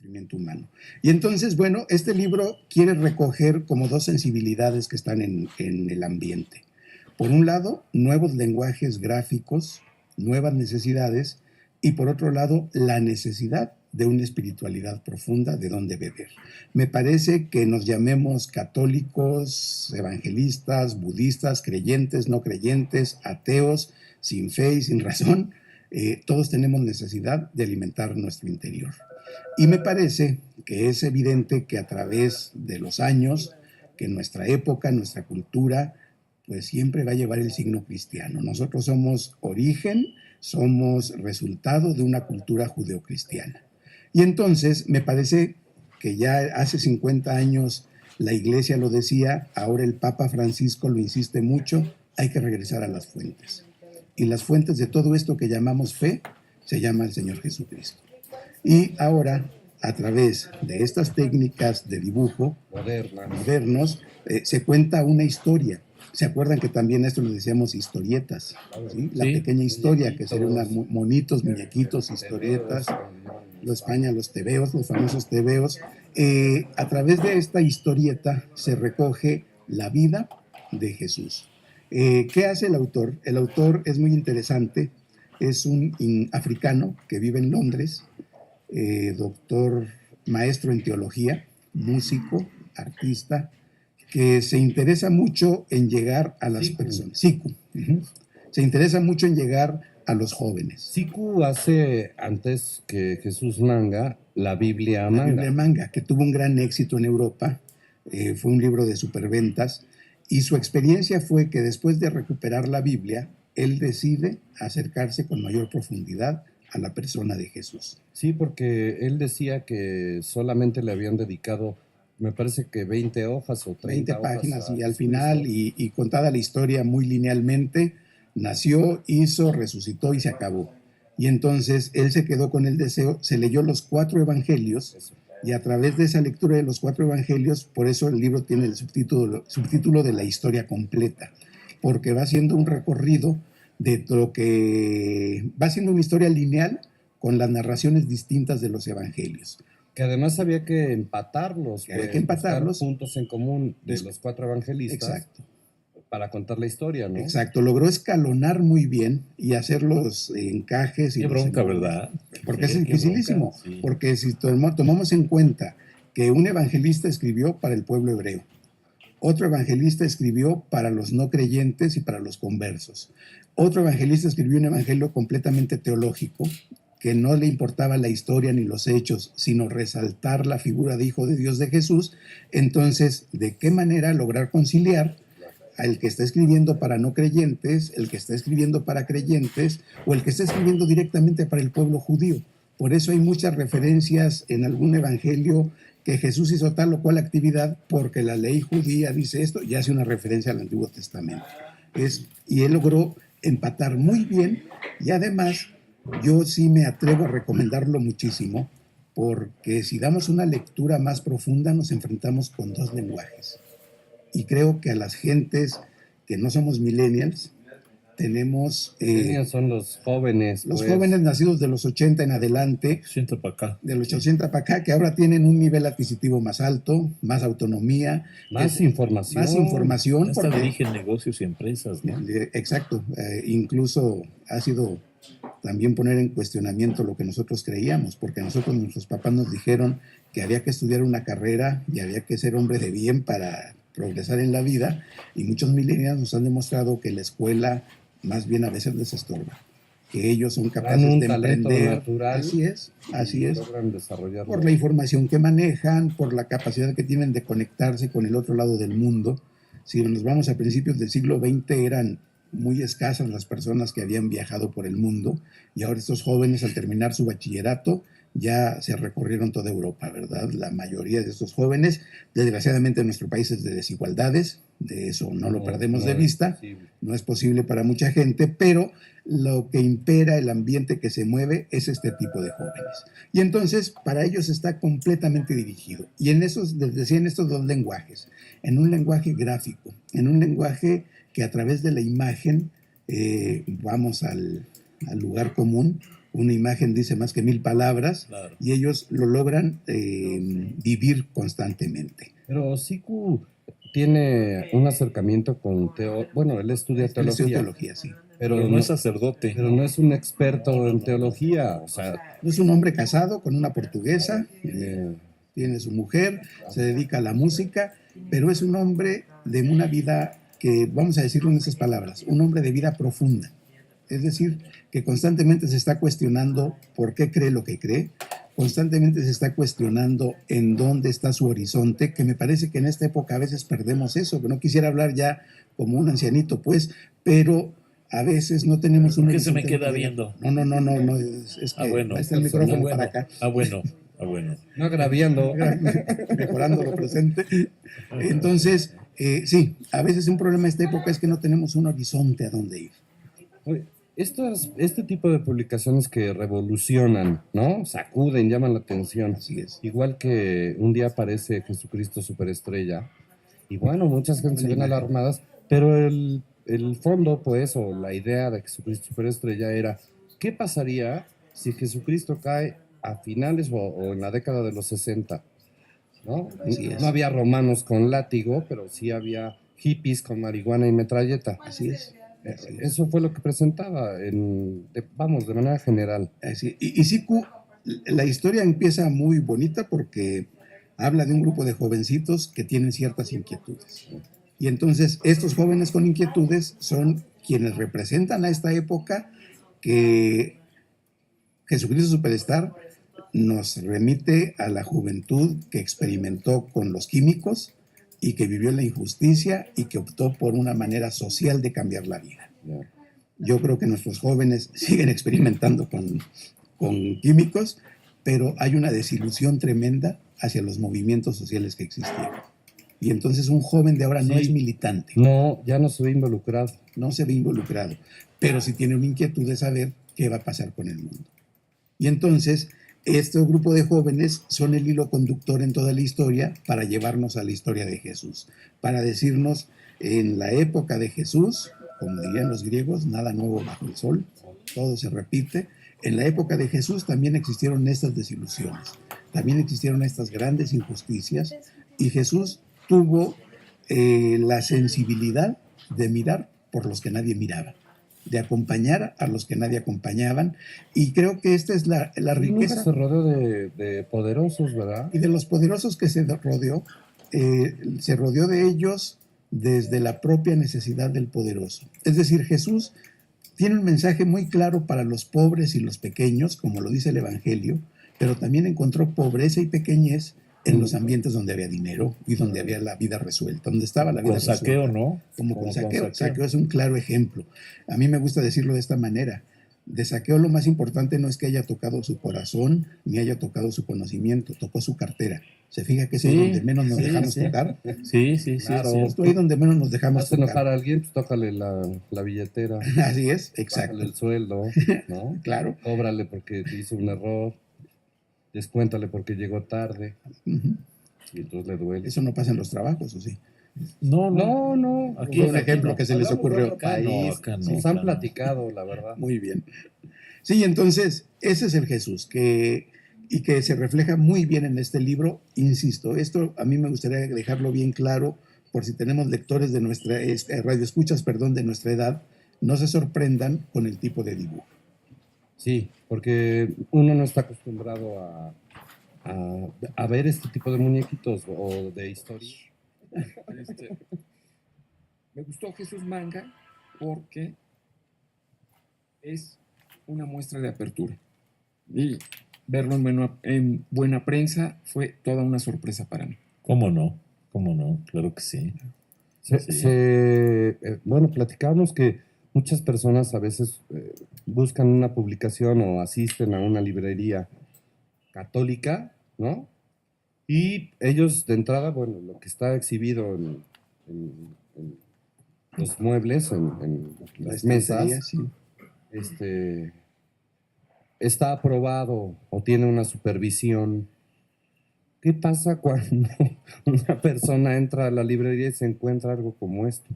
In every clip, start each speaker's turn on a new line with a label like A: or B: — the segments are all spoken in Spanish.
A: sufrimiento humano. Y entonces, bueno, este libro quiere recoger como dos sensibilidades que están en el ambiente. Por un lado, nuevos lenguajes gráficos, nuevas necesidades, y por otro lado, la necesidad de una espiritualidad profunda de donde beber. Me parece que nos llamemos católicos, evangelistas, budistas, creyentes, no creyentes, ateos, sin fe y sin razón, todos tenemos necesidad de alimentar nuestro interior. Y me parece que es evidente que a través de los años, que nuestra época, nuestra cultura, pues siempre va a llevar el signo cristiano. Nosotros somos origen, somos resultado de una cultura judeocristiana. Y entonces me parece que ya hace 50 años la Iglesia lo decía, ahora el Papa Francisco lo insiste mucho, hay que regresar a las fuentes. Y las fuentes de todo esto que llamamos fe se llama el Señor Jesucristo. Y ahora, a través de estas técnicas de dibujo modernos, se cuenta una historia. ¿Se acuerdan que también a esto le decíamos historietas? ¿Sí? La pequeña historia, que serían unos monitos, muñequitos, historietas, España, los tebeos, los famosos tebeos. A través de esta historieta se recoge la vida de Jesús. ¿Qué hace el autor? El autor es muy interesante, es un africano que vive en Londres, doctor, maestro en teología, músico, artista, que se interesa mucho en llegar a las personas. Siku. Se interesa mucho en llegar a los jóvenes.
B: Siku hace, antes que Jesús Manga, la Biblia Manga.
A: La Biblia Manga, que tuvo un gran éxito en Europa, fue un libro de superventas, y su experiencia fue que después de recuperar la Biblia, él decide acercarse con mayor profundidad a la persona de Jesús.
B: Sí, porque él decía que solamente le habían dedicado, me parece que 20 hojas o 30
A: páginas, y al final, y contada la historia muy linealmente, nació, hizo, resucitó y se acabó. Y entonces él se quedó con el deseo, se leyó los 4 evangelios, y a través de esa lectura de los 4 evangelios, por eso el libro tiene el subtítulo de la historia completa, porque va haciendo un recorrido de lo que va siendo una historia lineal con las narraciones distintas de los evangelios.
B: Que además había que empatarlos,
A: había que empatarlos,
B: puntos en común de los 4 evangelistas.
A: Exacto.
B: Para contar la historia, ¿no?
A: Exacto, logró escalonar muy bien y hacer los encajes.
C: Qué bronca, ¿verdad?
A: Porque es dificilísimo, sí. Porque si tomamos en cuenta que un evangelista escribió para el pueblo hebreo, otro evangelista escribió para los no creyentes y para los conversos, otro evangelista escribió un evangelio completamente teológico, que no le importaba la historia ni los hechos, sino resaltar la figura de Hijo de Dios de Jesús. Entonces, ¿de qué manera lograr conciliar al que está escribiendo para no creyentes, el que está escribiendo para creyentes, o el que está escribiendo directamente para el pueblo judío? Por eso hay muchas referencias en algún evangelio que Jesús hizo tal o cual actividad porque la ley judía dice esto, y hace una referencia al Antiguo Testamento. Y él logró empatar muy bien, y además yo sí me atrevo a recomendarlo muchísimo, porque si damos una lectura más profunda nos enfrentamos con 2 lenguajes. Y creo que a las gentes que no somos millennials, tenemos...
B: millennials son los jóvenes.
A: Los jóvenes nacidos de los 80 en adelante.
C: 80 para acá.
A: De los 80 para acá, que ahora tienen un nivel adquisitivo más alto, más autonomía.
B: Más información.
A: Más información.
C: Hasta dirigen negocios y empresas, ¿no?
A: Exacto. Incluso ha sido también poner en cuestionamiento lo que nosotros creíamos, porque nosotros, nuestros papás nos dijeron que había que estudiar una carrera y había que ser hombre de bien para progresar en la vida, y muchos millennials nos han demostrado que la escuela más bien a veces les estorba, que ellos son capaces de emprender.
B: Natural,
A: así es,
B: logran desarrollarlo.
A: Por la información que manejan, por la capacidad que tienen de conectarse con el otro lado del mundo. Si nos vamos a principios del siglo XX, eran muy escasas las personas que habían viajado por el mundo, y ahora estos jóvenes, al terminar su bachillerato, ya se recorrieron toda Europa, ¿verdad? La mayoría de estos jóvenes, desgraciadamente nuestro país es de desigualdades, de eso no lo perdemos de vista, no es posible para mucha gente, pero lo que impera, el ambiente que se mueve, es este tipo de jóvenes. Y entonces, para ellos está completamente dirigido. Y en esos, les decía, en estos 2 lenguajes, en un lenguaje gráfico, en un lenguaje que a través de la imagen, vamos al lugar común, una imagen dice más que 1000 palabras,
C: Claro.
A: y ellos lo logran vivir constantemente.
B: Pero Siku tiene un acercamiento con bueno, él estudia
A: Él estudia
B: teología,
A: teología, sí.
C: Pero no es sacerdote.
B: pero no es un experto en teología, o sea,
A: Es un hombre casado con una portuguesa,
B: tiene-
A: tiene su mujer, se dedica a la música, pero es un hombre de una vida que, vamos a decirlo en esas palabras, un hombre de vida profunda. Es decir, que constantemente se está cuestionando por qué cree lo que cree, constantemente se está cuestionando en dónde está su horizonte, que me parece que en esta época a veces perdemos eso, que no quisiera hablar ya como un ancianito, pues, pero a veces no tenemos un
C: ¿Por qué se me
A: horizonte
C: queda
A: claro.
C: viendo?
A: No, es que
C: Bueno.
A: ahí está el micrófono
C: bueno.
A: para acá.
C: Bueno.
B: no agraviando.
A: Mejorando lo presente. Entonces, sí, a veces un problema de esta época es que no tenemos un horizonte a dónde ir.
B: Oye, este tipo de publicaciones que revolucionan, ¿no? Sacuden, llaman la atención.
A: Así es.
B: Igual que un día aparece Jesucristo Superestrella. Y bueno, muchas gentes se ven
A: Buena imagen.
B: alarmadas, pero el fondo, pues, o la idea de Jesucristo Superestrella era, ¿qué pasaría si Jesucristo cae a finales o en la década de los 60? ¿No?
A: Así es.
B: No había romanos con látigo, pero sí había hippies con marihuana y metralleta.
A: Así es. Así es.
B: Eso fue lo que presentaba, vamos, de manera general.
A: Así. Y Siku, la historia empieza muy bonita porque habla de un grupo de jovencitos que tienen ciertas inquietudes. Y entonces estos jóvenes con inquietudes son quienes representan a esta época que Jesucristo Superstar nos remite a la juventud que experimentó con los químicos y que vivió la injusticia y que optó por una manera social de cambiar la vida.
B: Ya.
A: Yo creo que nuestros jóvenes siguen experimentando con químicos, pero hay una desilusión tremenda hacia los movimientos sociales que existieron. Y entonces un joven de ahora no
B: Sí.
A: es militante,
B: No, ya no se ve involucrado.
A: no se ve involucrado, pero sí tiene una inquietud de saber qué va a pasar con el mundo. Y entonces, este grupo de jóvenes son el hilo conductor en toda la historia para llevarnos a la historia de Jesús, para decirnos, en la época de Jesús, como dirían los griegos, nada nuevo bajo el sol, todo se repite. En la época de Jesús también existieron estas desilusiones, también existieron estas grandes injusticias, y Jesús tuvo la sensibilidad de mirar por los que nadie miraba, de acompañar a los que nadie acompañaban, y creo que esta es la
B: Nunca
A: riqueza
B: se rodeó de poderosos, ¿verdad?
A: y de los poderosos que se rodeó de ellos desde la propia necesidad del poderoso. Es decir, Jesús tiene un mensaje muy claro para los pobres y los pequeños, como lo dice el Evangelio, pero también encontró pobreza y pequeñez en los ambientes donde había dinero y donde había la vida resuelta, donde estaba la vida
C: Con Saqueo,
A: resuelta.
C: ¿no?
A: Como con
C: con
A: Saqueo. Saqueo es un claro ejemplo. A mí me gusta decirlo de esta manera. De Saqueo lo más importante no es que haya tocado su corazón ni haya tocado su conocimiento, tocó su cartera. ¿Se fija que es ahí
C: Sí,
A: donde menos nos
C: sí,
A: dejamos
C: sí.
A: tocar?
C: Sí, sí, sí.
B: Claro.
C: Sí.
A: Justo ahí donde menos nos dejamos
B: Vas a enojar
A: tocar.
B: a alguien, pues tócale la billetera,
A: Así es,
B: bájale
A: exacto.
B: el sueldo, ¿no?
A: Claro.
B: Cóbrale porque te hizo un error, descuéntale porque llegó tarde,
A: Ujú.
B: y entonces le duele.
A: Eso no pasa en los trabajos, ¿o sí?
C: No, no.
B: No,
C: Aquí
A: Fue un
C: aquí
A: ejemplo
C: no.
A: que se les
B: Hablamos de
A: ocurrió.
B: otro
C: Acá no,
B: país.
C: acá no,
B: Nos han
C: acá no.
B: platicado, la verdad.
A: Muy bien. Sí, entonces, ese es el Jesús, y que se refleja muy bien en este libro. Insisto, esto a mí me gustaría dejarlo bien claro, por si tenemos lectores de nuestra, radioescuchas, perdón, de nuestra edad, no se sorprendan con el tipo de dibujo.
B: Sí, porque uno no está acostumbrado a ver este tipo de muñequitos o de historias.
D: Me gustó Jesús Manga porque es una muestra de apertura. Y verlo en buena prensa fue toda una sorpresa para mí.
C: ¿Cómo no? ¿Cómo no? Claro que sí. Sí.
B: Bueno, platicábamos que muchas personas a veces buscan una publicación o asisten a una librería católica, ¿no? Y ellos de entrada, bueno, lo que está exhibido en los muebles, en
A: La
B: las
A: estantería,
B: mesas,
A: sí.
B: está aprobado o tiene una supervisión. ¿Qué pasa cuando una persona entra a la librería y se encuentra algo como esto?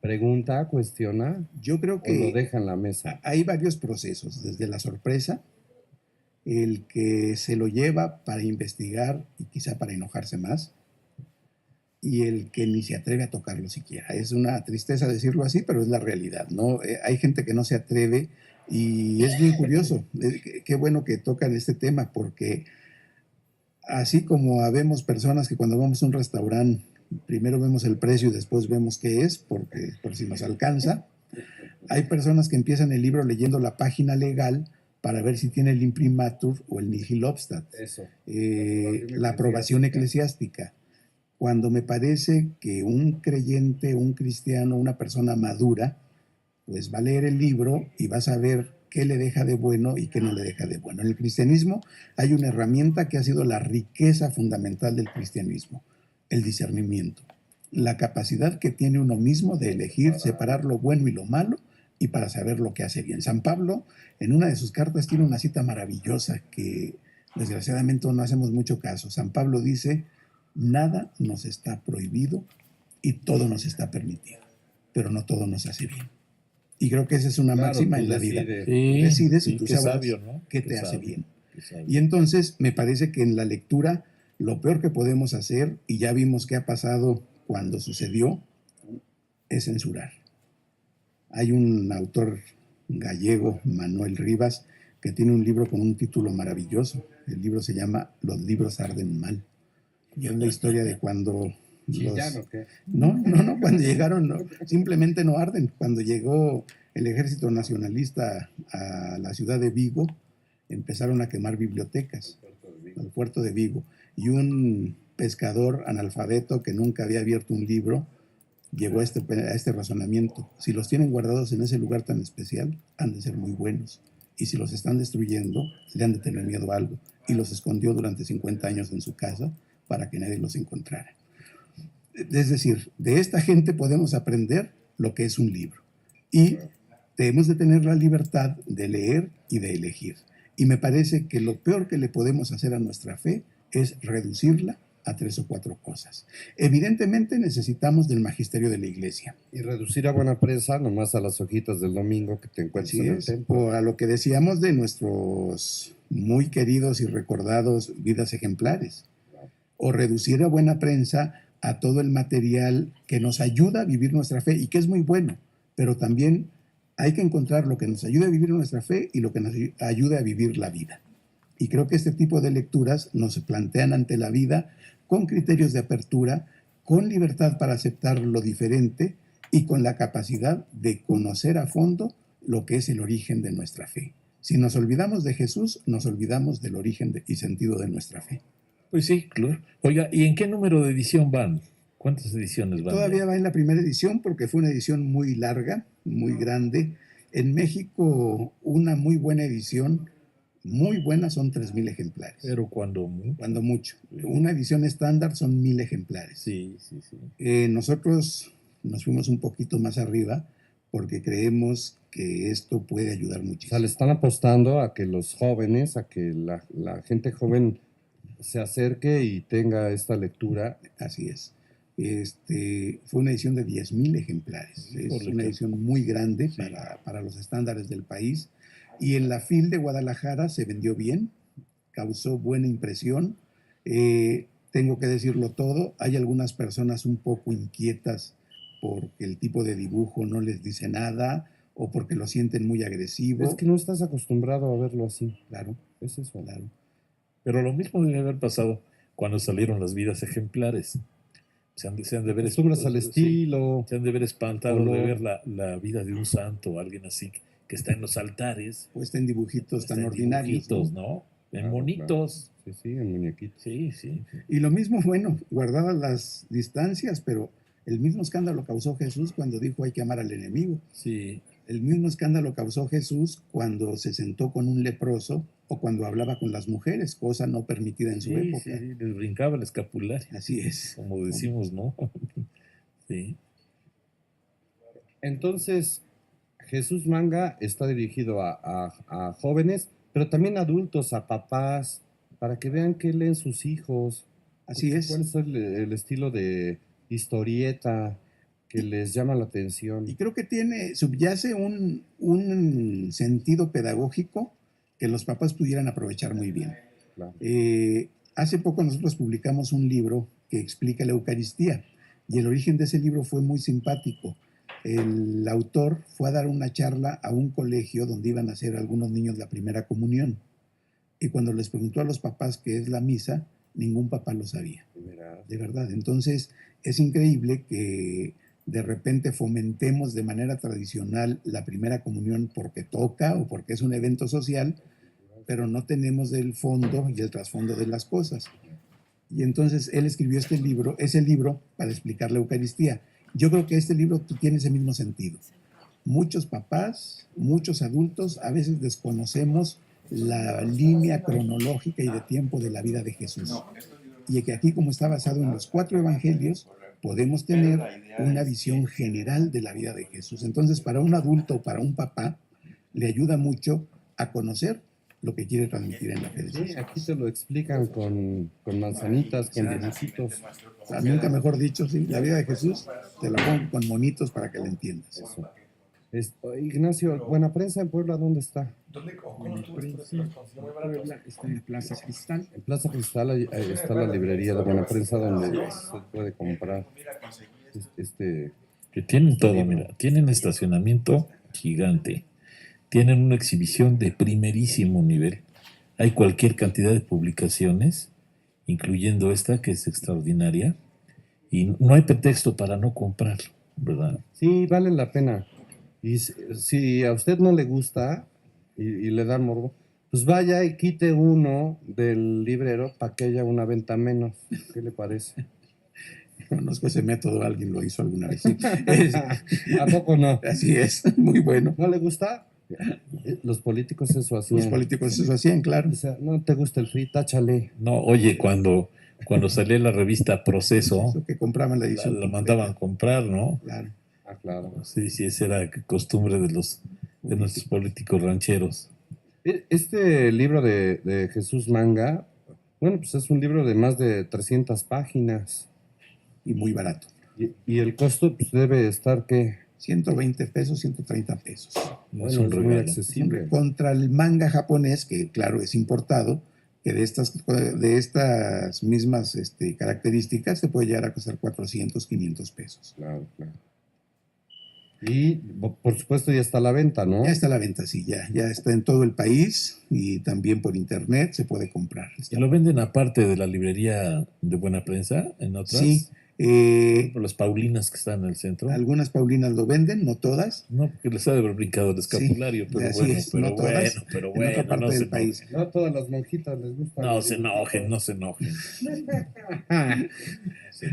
B: pregunta, cuestiona
A: Yo creo
B: o lo
A: que
B: deja en la mesa.
A: hay varios procesos, desde la sorpresa, el que se lo lleva para investigar y quizá para enojarse más, y el que ni se atreve a tocarlo siquiera. Es una tristeza decirlo así, pero es la realidad, ¿no? Hay gente que no se atreve y es bien curioso. Qué bueno que tocan este tema, porque así como habemos personas que cuando vamos a un restaurante, primero vemos el precio y después vemos qué es, porque por si nos alcanza, hay personas que empiezan el libro leyendo la página legal para ver si tiene el imprimatur o el nihil obstat,
B: Eso.
A: la aprobación eclesiástica. Cuando me parece que un creyente, un cristiano, una persona madura, pues va a leer el libro y va a saber qué le deja de bueno y qué no le deja de bueno. En el cristianismo hay una herramienta que ha sido la riqueza fundamental del cristianismo, el discernimiento, la capacidad que tiene uno mismo de elegir, separar lo bueno y lo malo y para saber lo que hace bien. San Pablo, en una de sus cartas, tiene una cita maravillosa que desgraciadamente no hacemos mucho caso. San Pablo dice, nada nos está prohibido y todo nos está permitido, pero no todo nos hace bien. Y creo que esa es una
B: Claro,
A: máxima
B: tú
A: en la vida.
B: decides.
A: Tú
C: Sí,
A: decides y
C: sí,
A: tú
C: qué
A: sabrás
C: sabio, ¿no?
A: qué
C: Qué
A: te hace
C: sabio,
A: bien.
C: qué sabio.
A: Y entonces me parece que en la lectura lo peor que podemos hacer, y ya vimos qué ha pasado cuando sucedió, es censurar. Hay un autor gallego, Manuel Rivas, que tiene un libro con un título maravilloso. El libro se llama Los libros arden mal. Y es la historia de cuando
B: ¿Chillan
A: los...
B: o qué?
A: No, cuando llegaron, no, simplemente no arden. Cuando llegó el ejército nacionalista a la ciudad de Vigo, empezaron a quemar bibliotecas al puerto de Vigo. Y un pescador analfabeto que nunca había abierto un libro llegó a este razonamiento. Si los tienen guardados en ese lugar tan especial, han de ser muy buenos. Y si los están destruyendo, le han de tener miedo a algo. Y los escondió durante 50 años en su casa para que nadie los encontrara. Es decir, de esta gente podemos aprender lo que es un libro. Y debemos de tener la libertad de leer y de elegir. Y me parece que lo peor que le podemos hacer a nuestra fe es reducirla a 3 o 4 cosas. Evidentemente necesitamos del magisterio de la iglesia.
B: Y reducir a buena prensa nomás a las hojitas del domingo que te encuentras
A: Así
B: en el
A: es.
B: templo.
A: O a lo que decíamos de nuestros muy queridos y recordados vidas ejemplares. O reducir a buena prensa a todo el material que nos ayuda a vivir nuestra fe y que es muy bueno, pero también hay que encontrar lo que nos ayude a vivir nuestra fe y lo que nos ayude a vivir la vida. Y creo que este tipo de lecturas nos plantean ante la vida con criterios de apertura, con libertad para aceptar lo diferente y con la capacidad de conocer a fondo lo que es el origen de nuestra fe. Si nos olvidamos de Jesús, nos olvidamos del origen y sentido de nuestra fe.
C: Pues sí, claro. Oiga, ¿y en qué número de edición van? ¿Cuántas ediciones van?
A: Todavía va en la primera edición porque fue una edición muy larga, muy grande. En México, una muy buena edición, muy buena, son 3,000 ejemplares.
C: Pero cuando...
A: Cuando mucho. Una edición estándar son 1,000 ejemplares.
C: Sí, sí, sí.
A: Nosotros nos fuimos un poquito más arriba porque creemos que esto puede ayudar
B: O sea,
A: muchísimo.
B: le están apostando a que los jóvenes, a que la gente joven se acerque y tenga esta lectura.
A: Así es. Fue una edición de 10,000 ejemplares. Es una edición muy grande
C: Sí.
A: para los estándares del país. Y en la FIL de Guadalajara se vendió bien, causó buena impresión. Tengo que decirlo todo, hay algunas personas un poco inquietas porque el tipo de dibujo no les dice nada o porque lo sienten muy agresivo.
B: Es que no estás acostumbrado a verlo así.
A: Claro,
B: Es eso.
A: claro.
C: Pero lo mismo debe haber pasado cuando salieron las vidas ejemplares. Se han de ver
B: Acostumbras al
C: sí,
B: estilo.
C: se han de ver espantado de
B: color.
C: ver la vida de un santo, alguien así que está en los altares.
A: Puesta en dibujitos
C: está
A: tan
C: en
A: ordinarios.
C: dibujitos,
A: ¿no?
C: ¿no? En
B: Claro,
C: monitos.
B: Sí, sí, en muñequitos.
C: Sí, sí.
A: Y lo mismo, bueno, guardadas las distancias, pero el mismo escándalo causó Jesús cuando dijo hay que amar al enemigo.
C: Sí,
A: El mismo escándalo causó Jesús cuando se sentó con un leproso o cuando hablaba con las mujeres, cosa no permitida en su
C: sí,
A: época.
C: sí, les brincaba el escapulario,
A: Así es.
C: como decimos, ¿no? Sí.
B: Entonces, Jesús Manga está dirigido a jóvenes, pero también a adultos, a papás, para que vean qué leen sus hijos.
A: Así es.
B: ¿Cuál es el estilo de historieta? que les llama la atención.
A: Y creo que subyace un sentido pedagógico que los papás pudieran aprovechar muy bien.
B: Claro.
A: Hace poco nosotros publicamos un libro que explica la Eucaristía y el origen de ese libro fue muy simpático. El autor fue a dar una charla a un colegio donde iban a hacer algunos niños la primera comunión y cuando les preguntó a los papás qué es la misa, ningún papá lo sabía, de verdad. Entonces es increíble que de repente fomentemos de manera tradicional la primera comunión porque toca o porque es un evento social, pero no tenemos el fondo y el trasfondo de las cosas. Y entonces él escribió ese libro para explicar la Eucaristía. Yo creo que este libro tiene ese mismo sentido. Muchos papás, muchos adultos, a veces desconocemos la línea cronológica y de tiempo de la vida de Jesús. Y que aquí, como está basado en los 4 evangelios, podemos tener una visión general de la vida de Jesús. Entonces, para un adulto o para un papá, le ayuda mucho a conocer lo que quiere transmitir en la fe de Jesús.
B: Sí, aquí te lo explican con manzanitas, con dibujitos.
A: Nunca mejor dicho, sí, la vida de Jesús te la pongo con monitos para que la entiendas.
B: Eso. Ignacio, Buena Prensa en Puebla, ¿dónde está?
D: Puebla está en Plaza Cristal.
B: En Plaza Cristal ahí está la librería de Buena Prensa donde se puede comprar
C: Que tienen todo, mira, tienen estacionamiento gigante, tienen una exhibición de primerísimo nivel, hay cualquier cantidad de publicaciones, incluyendo esta que es extraordinaria, y no hay pretexto para no comprar, ¿verdad?
B: Sí, vale la pena. Y si a usted no le gusta y le da morbo, pues vaya y quite uno del librero para que haya una venta menos. ¿Qué le parece?
A: Conozco ese método, alguien lo hizo alguna vez. Sí.
B: ¿A poco no?
A: Así es, muy bueno.
B: ¿No le gusta? Los políticos eso hacían.
A: Los políticos eso hacían, claro.
B: O sea, no te gusta el free, táchale.
C: No, oye, cuando salía la revista Proceso,
A: Eso que compraban la edición.
C: la mandaban comprar, ¿no?
A: Claro.
B: Ah, claro.
C: Sí, sí, esa era costumbre de nuestros políticos rancheros.
B: Este libro de Jesús Manga, bueno, pues es un libro de más de 300 páginas.
A: Y muy barato.
B: Y el costo pues, debe estar, ¿qué?
A: 120 pesos, 130 pesos.
C: No
B: Bueno,
C: es un
B: es muy
C: regalo.
B: accesible.
A: Contra el manga japonés, que claro es importado, que de estas mismas características te puede llegar a costar 400, 500 pesos.
B: Claro, claro. Y por supuesto ya está a la venta, ¿no?
A: Ya está a la venta, sí, ya está en todo el país y también por internet se puede comprar.
C: ¿Y lo venden aparte de la librería de Buena Prensa en otras?
A: Sí,
C: Por las Paulinas que están en el centro.
A: algunas Paulinas lo venden, no todas.
C: No, porque les ha de haber brincado el escapulario,
A: Sí,
C: pero
A: así
C: bueno,
A: es,
C: pero
A: no todas,
C: pero
A: en
C: bueno,
A: otra parte
C: no se
A: del país.
B: No a todas las monjitas les gusta.
C: No se enojen, no se enojen.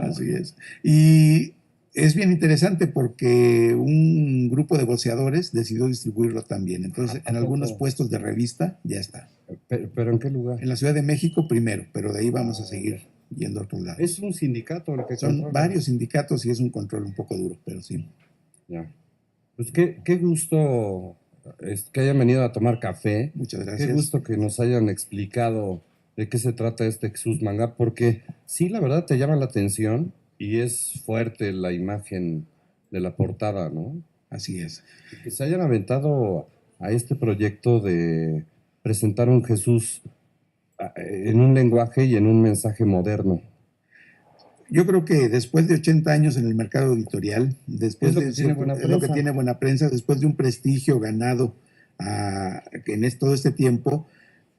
A: Así es. Y es bien interesante porque un grupo de voceadores decidió distribuirlo también. Entonces, en algunos puestos de revista ya está.
B: ¿Pero en qué lugar?
A: En la Ciudad de México primero, pero de ahí vamos a seguir yendo a otros lados.
B: Es un sindicato el que
A: Son
B: controla.
A: varios sindicatos y es un control un poco duro, pero sí.
B: Ya. Pues qué gusto que hayan venido a tomar café.
A: Muchas gracias.
B: Qué gusto que nos hayan explicado de qué se trata este Jesús Manga, porque sí, la verdad te llama la atención y es fuerte la imagen de la portada, ¿no?
A: Así es.
B: Y que se hayan aventado a este proyecto de presentar un Jesús en un lenguaje y en un mensaje moderno.
A: Yo creo que después de 80 años en el mercado editorial, después
B: Es lo
A: de
B: que tiene buena
A: es lo que
B: prensa.
A: tiene buena prensa, después de un prestigio ganado todo este tiempo,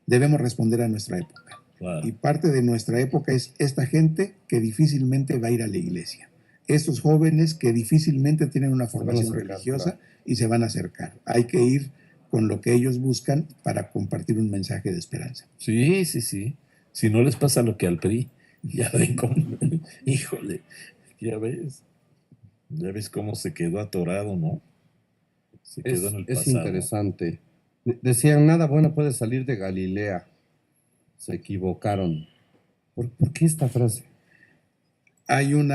A: debemos responder a nuestra época.
C: Claro.
A: Y parte de nuestra época es esta gente que difícilmente va a ir a la iglesia. Estos jóvenes que difícilmente tienen una formación
B: acercar,
A: religiosa
B: claro.
A: y se van a acercar. Hay que ir con lo que ellos buscan para compartir un mensaje de esperanza.
C: Sí, sí, sí. Si no les pasa lo que al PRI, ya ven cómo, híjole, ya ves cómo se quedó atorado, ¿no? Se quedó en el
B: Es
C: pasado.
B: interesante. Decían, nada bueno puede salir de Galilea. Se equivocaron. ¿Por qué esta frase?
A: Hay un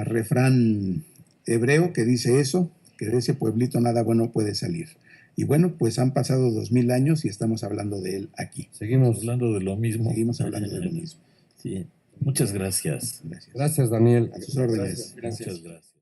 A: refrán hebreo que dice eso, que de ese pueblito nada bueno puede salir. Y bueno, pues han pasado 2000 años y estamos hablando de él aquí.
B: Seguimos.
C: Hablando de lo mismo.
A: Seguimos hablando de lo mismo.
C: Sí. Muchas gracias.
A: Gracias.
B: Gracias, Daniel.
A: A sus órdenes.
C: Muchas gracias.